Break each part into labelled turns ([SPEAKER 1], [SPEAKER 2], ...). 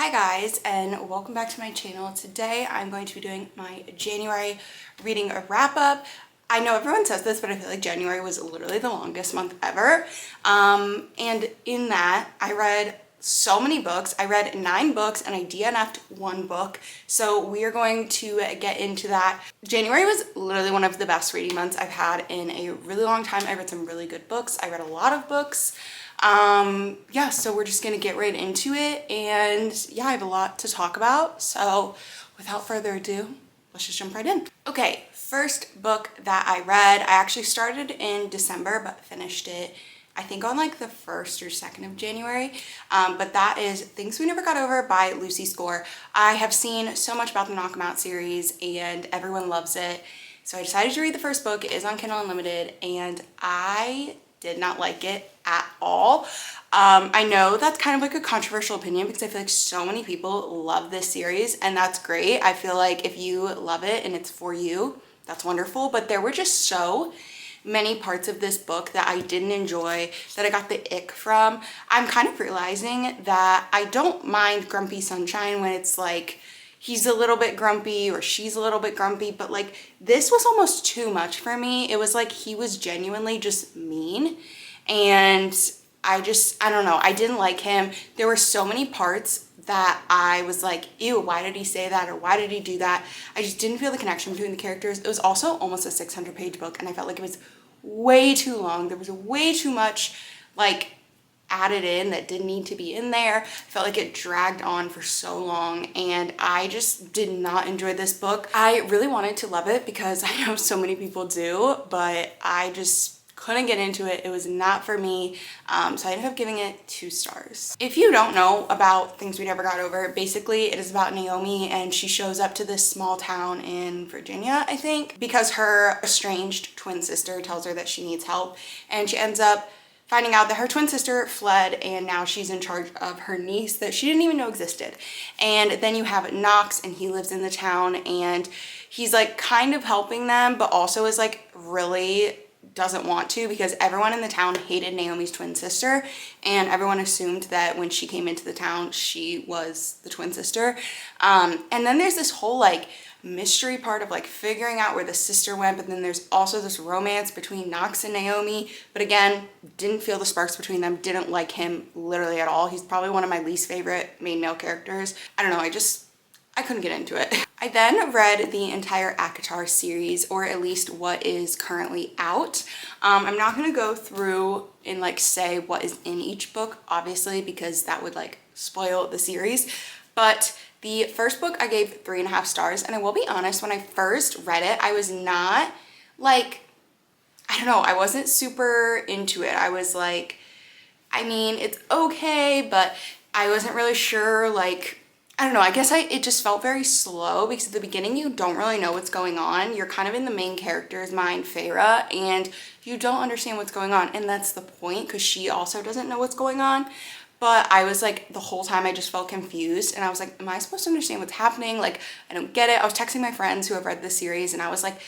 [SPEAKER 1] Hi guys, and welcome back to my channel. Today I'm going to be doing my January reading a wrap-up. I know everyone says this, but I feel like January was literally the longest month ever. And in that, I read so many books. I read 9 books and I DNF'd 1 book. So we are going to get into that. January was literally one of the best reading months I've had in a really long time. I read some really good books. I read a lot of books. Yeah, so we're just gonna get right into it, and yeah, I have a lot to talk about. So without further ado, let's just jump right in. Okay, first book that I read, I actually started in December but finished it I think on like the 1st or 2nd of January, but that is Things We Never Got Over by Lucy Score. I have seen so much about the Knock 'Em Out series and everyone loves it, so I decided to read the first book. It is on Kindle Unlimited and I did not like it at all. I know that's kind of like a controversial opinion because I feel like so many people love this series, and that's great. I feel like if you love it and it's for you, that's wonderful. But there were just so many parts of this book that I didn't enjoy, that I got the ick from. I'm kind of realizing that I don't mind Grumpy Sunshine when it's like he's a little bit grumpy or she's a little bit grumpy, but like this was almost too much for me. It was like he was genuinely just mean, and I don't know, I didn't like him. There were so many parts that I was like, ew, why did he say that, or why did he do that? I just didn't feel the connection between the characters. It was also almost a 600-page book and I felt like it was way too long. There was way too much like added in that didn't need to be in there. I felt like it dragged on for so long and I just did not enjoy this book. I really wanted to love it because I know so many people do, but I just couldn't get into it. It was not for me, so I ended up giving it 2 stars. If you don't know about Things We Never Got Over, basically it is about Naomi, and she shows up to this small town in Virginia, I think, because her estranged twin sister tells her that she needs help, and she ends up finding out that her twin sister fled and now she's in charge of her niece that she didn't even know existed. And then you have Knox, and he lives in the town and he's like kind of helping them, but also is like really doesn't want to because everyone in the town hated Naomi's twin sister and everyone assumed that when she came into the town she was the twin sister. And then there's this whole like mystery part of like figuring out where the sister went, but then there's also this romance between Knox and Naomi, but again, didn't feel the sparks between them, didn't like him literally at all. He's probably one of my least favorite main male characters. I don't know, I couldn't get into it. I then read the entire ACOTAR series, or at least what is currently out. I'm not gonna go through and like say what is in each book, obviously, because that would like spoil the series. But the first book I gave 3.5 stars, and I will be honest, when I first read it, I was not like, I don't know, I wasn't super into it. I was like, I mean, it's okay, but I wasn't really sure, like, I don't know, I guess it just felt very slow because at the beginning you don't really know what's going on. You're kind of in the main character's mind, Feyre, and you don't understand what's going on, and that's the point because she also doesn't know what's going on. But I was like, the whole time I just felt confused and I was like, am I supposed to understand what's happening? Like, I don't get it. I was texting my friends who have read this series and I was like,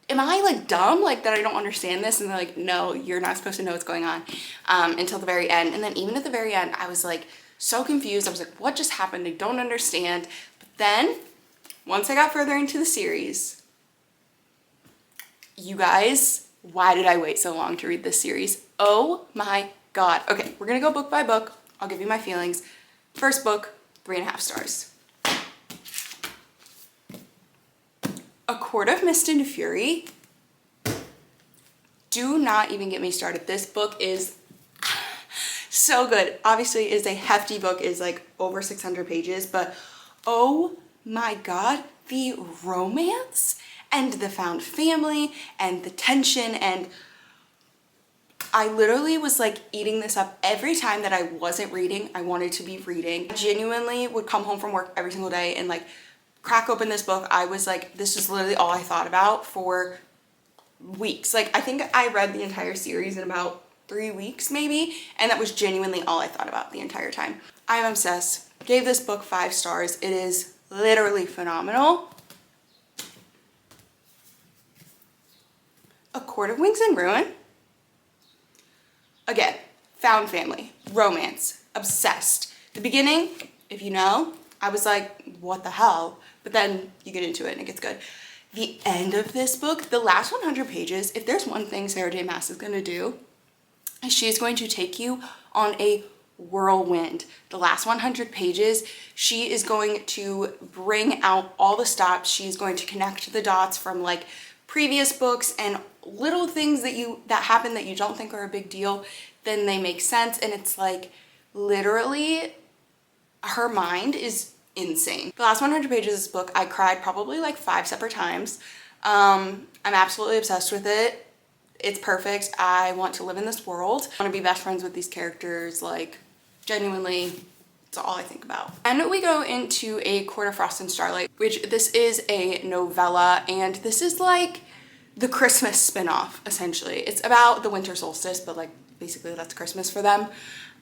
[SPEAKER 1] am I like dumb, like that I don't understand this? And they're like, no, you're not supposed to know what's going on until the very end. And then even at the very end, I was like so confused. I was like, what just happened? I don't understand. But then once I got further into the series, you guys, why did I wait so long to read this series? Oh my God. Okay, we're gonna go book by book. I'll give you my feelings. First book, 3.5 stars. A Court of Mist and Fury. Do not even get me started. This book is so good. Obviously, it is a hefty book. It is like over 600 pages, but oh my God, the romance and the found family and the tension, and I literally was like eating this up every time that I wasn't reading. I wanted to be reading. I genuinely would come home from work every single day and like crack open this book. I was like, this is literally all I thought about for weeks. Like, I think I read the entire series in about 3 weeks maybe, and that was genuinely all I thought about the entire time. I'm obsessed. Gave this book 5 stars. It is literally phenomenal. A Court of Wings and Ruin. Again, found family, romance, obsessed. The beginning if you know. I was like, what the hell? But then you get into it and it gets good. The end of this book, the last 100 pages, if there's one thing Sarah J Maas is going to do, she's going to take you on a whirlwind. The last 100 pages, she is going to bring out all the stops. She's going to connect the dots from like previous books and little things that happen that you don't think are a big deal, then they make sense. And it's like literally her mind is insane. The last 100 pages of this book, I cried probably like 5 separate times. I'm absolutely obsessed with it. It's perfect. I want to live in this world. I want to be best friends with these characters. Like, genuinely, it's all I think about. And we go into A Court of Frost and Starlight, which this is a novella, and this is like the Christmas spin-off, essentially. It's about the winter solstice, but like basically that's Christmas for them.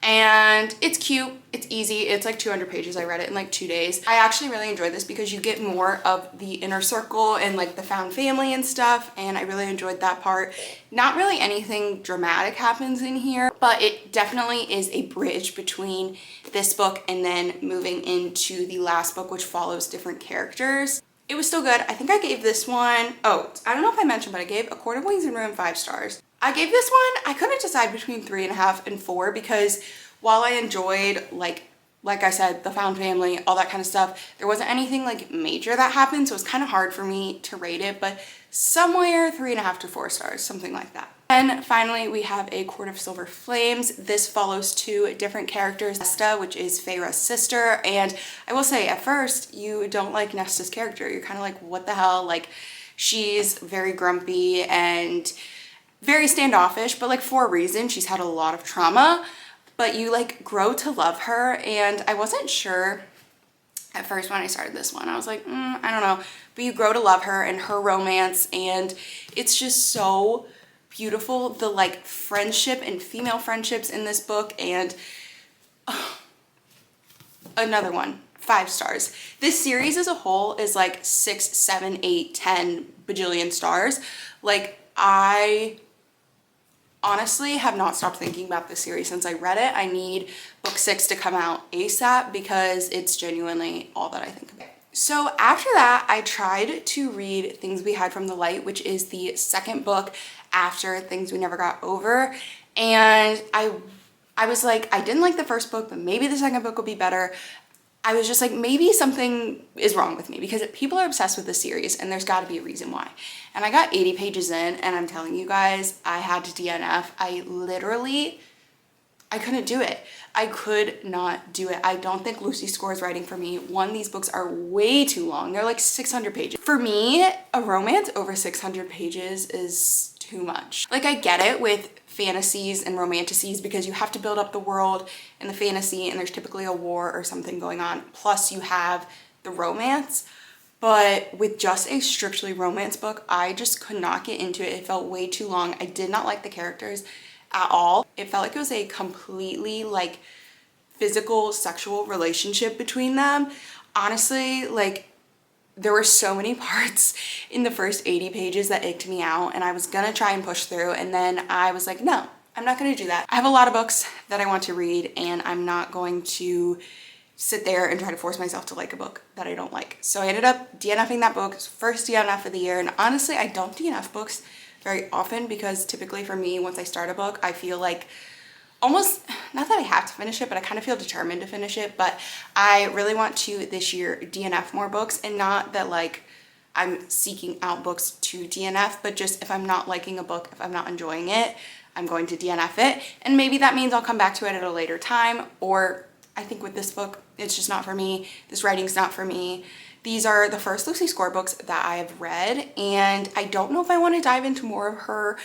[SPEAKER 1] And it's cute, it's easy, it's like 200 pages. I read it in like 2 days. I actually really enjoyed this because you get more of the inner circle and like the found family and stuff, and I really enjoyed that part. Not really anything dramatic happens in here, but it definitely is a bridge between this book and then moving into the last book, which follows different characters. It was still good. I think I gave this one, oh, I don't know if I mentioned, but I gave A Court of Wings and Ruin 5 stars. I gave this one, I couldn't decide between 3.5 and 4 because while I enjoyed, like I said, the found family, all that kind of stuff, there wasn't anything like major that happened, so it was kind of hard for me to rate it, but somewhere 3.5 to 4 stars, something like that. And finally, we have A Court of Silver Flames. This follows 2 different characters, Nesta, which is Feyre's sister, and I will say at first, you don't like Nesta's character. You're kind of like, what the hell? Like, she's very grumpy and very standoffish, but like for a reason. She's had a lot of trauma, but you like grow to love her. And I wasn't sure at first when I started this one. I was like, I don't know, but you grow to love her and her romance, and it's just so beautiful, the like friendship and female friendships in this book. And another one, 5 stars. This series as a whole is like 6, 7, 8, 10 bajillion stars. Like, I honestly have not stopped thinking about this series since I read it. I need book 6 to come out ASAP because it's genuinely all that I think about. So after that, I tried to read Things We Hide from the Light, which is the second book after Things We Never Got Over. And I was like, I didn't like the first book, but maybe the second book will be better. I was just like, maybe something is wrong with me because people are obsessed with this series and there's got to be a reason why. And I got 80 pages in and I'm telling you guys, I had to DNF. I couldn't do it. I could not do it. I don't think Lucy Score is writing for me. One, these books are way too long. They're like 600 pages. For me, a romance over 600 pages is too much. Like, I get it with fantasies and romanticities because you have to build up the world and the fantasy, and there's typically a war or something going on. Plus you have the romance. But with just a strictly romance book, I just could not get into it. It felt way too long. I did not like the characters at all. It felt like it was a completely like physical, sexual relationship between them. Honestly, like, there were so many parts in the first 80 pages that icked me out, and I was gonna try and push through, and then I was like, no, I'm not gonna do that. I have a lot of books that I want to read, and I'm not going to sit there and try to force myself to like a book that I don't like. So I ended up DNFing that book, first DNF of the year, and honestly, I don't DNF books very often because typically for me, once I start a book, I feel like almost, not that I have to finish it, but I kind of feel determined to finish it. But I really want to this year DNF more books, and not that like I'm seeking out books to DNF, but just if I'm not liking a book, if I'm not enjoying it, I'm going to DNF it. And maybe that means I'll come back to it at a later time, or I think with this book, it's just not for me. This writing's not for me. These are the first Lucy Score books that I have read, and I don't know if I want to dive into more of her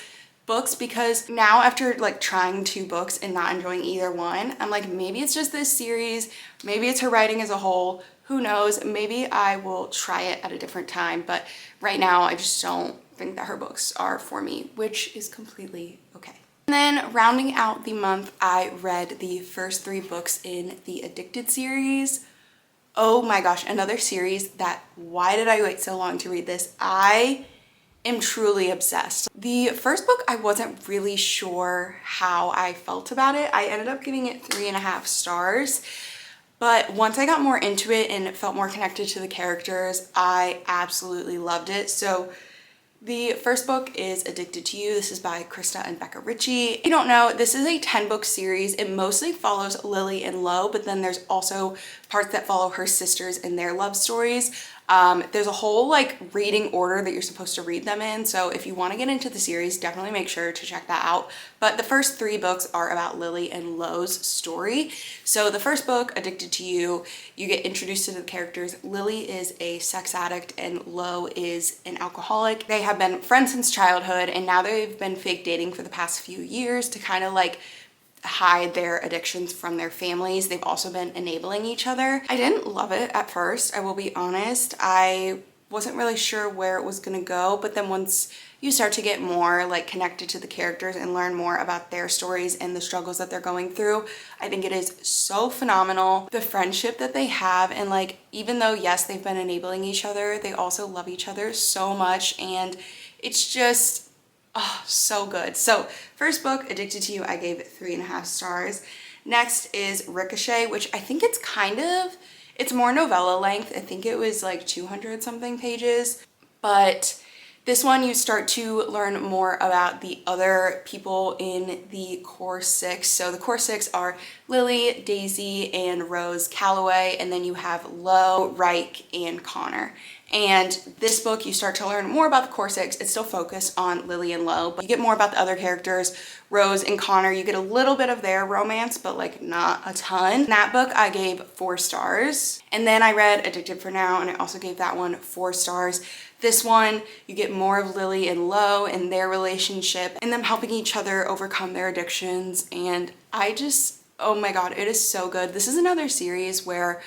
[SPEAKER 1] books because now, after like trying 2 books and not enjoying either one, I'm like, maybe it's just this series, maybe it's her writing as a whole, who knows. Maybe I will try it at a different time, but right now I just don't think that her books are for me, which is completely okay. And then rounding out the month, I read the first 3 books in the Addicted series. Oh my gosh, another series that, why did I wait so long to read this? I am truly obsessed. The first book, I wasn't really sure how I felt about it. I ended up giving it 3.5 stars, But once I got more into it and felt more connected to the characters, I absolutely loved it. So the first book is Addicted to You. This is by Krista and Becca Ritchie. If you don't know, this is a 10-book series. It mostly follows Lily and Lo, but then there's also parts that follow her sisters and their love stories. There's a whole like reading order that you're supposed to read them in. So if you want to get into the series, definitely make sure to check that out. But the first 3 books are about Lily and Lo's story. So the first book, Addicted to You, you get introduced to the characters. Lily is a sex addict and Lo is an alcoholic. They have been friends since childhood, and now they've been fake dating for the past few years to kind of like hide their addictions from their families. They've also been enabling each other. I didn't love it at first, I will be honest. I wasn't really sure where it was gonna go, but then once you start to get more like connected to the characters and learn more about their stories and the struggles that they're going through, I think it is so phenomenal. The friendship that they have, and like, even though yes, they've been enabling each other, they also love each other so much, and it's just, oh, so good. So first book, Addicted to You, I gave it 3.5 stars. Next is Ricochet, which I think it's more novella length. I think it was like 200 something pages, but this one you start to learn more about the other people in the core 6. So the core 6 are Lily, Daisy, and Rose Calloway, and then you have Lo, Reich, and Connor. And this book, you start to learn more about the core 6. It's still focused on Lily and Lo, but you get more about the other characters, Rose and Connor. You get a little bit of their romance, but like not a ton. That book I gave 4 stars. And then I read Addicted for Now, and I also gave that one 4 stars. This one, you get more of Lily and Lo and their relationship and them helping each other overcome their addictions. And I just, oh my God, it is so good. This is another series where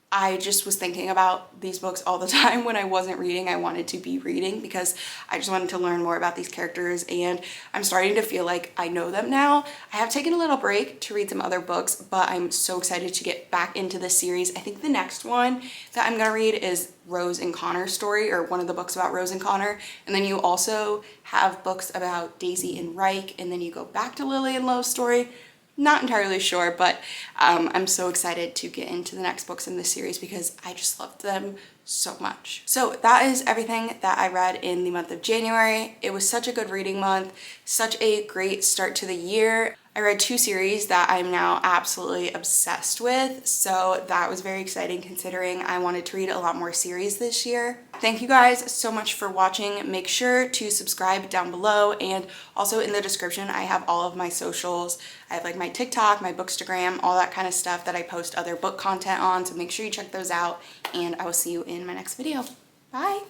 [SPEAKER 1] I just was thinking about these books all the time when I wasn't reading. I wanted to be reading because I just wanted to learn more about these characters, and I'm starting to feel like I know them now. I have taken a little break to read some other books, but I'm so excited to get back into this series. I think the next one that I'm gonna read is Rose and Connor's story, or one of the books about Rose and Connor. And then you also have books about Daisy and Reich, and then you go back to Lily and Lo's story. Not entirely sure, but I'm so excited to get into the next books in this series because I just loved them so much. So that is everything that I read in the month of January. It was such a good reading month, such a great start to the year. I read 2 series that I'm now absolutely obsessed with, so that was very exciting considering I wanted to read a lot more series this year. Thank you guys so much for watching. Make sure to subscribe down below, and also in the description I have all of my socials. I have like my TikTok, my Bookstagram, all that kind of stuff that I post other book content on, so make sure you check those out, and I will see you in my next video. Bye!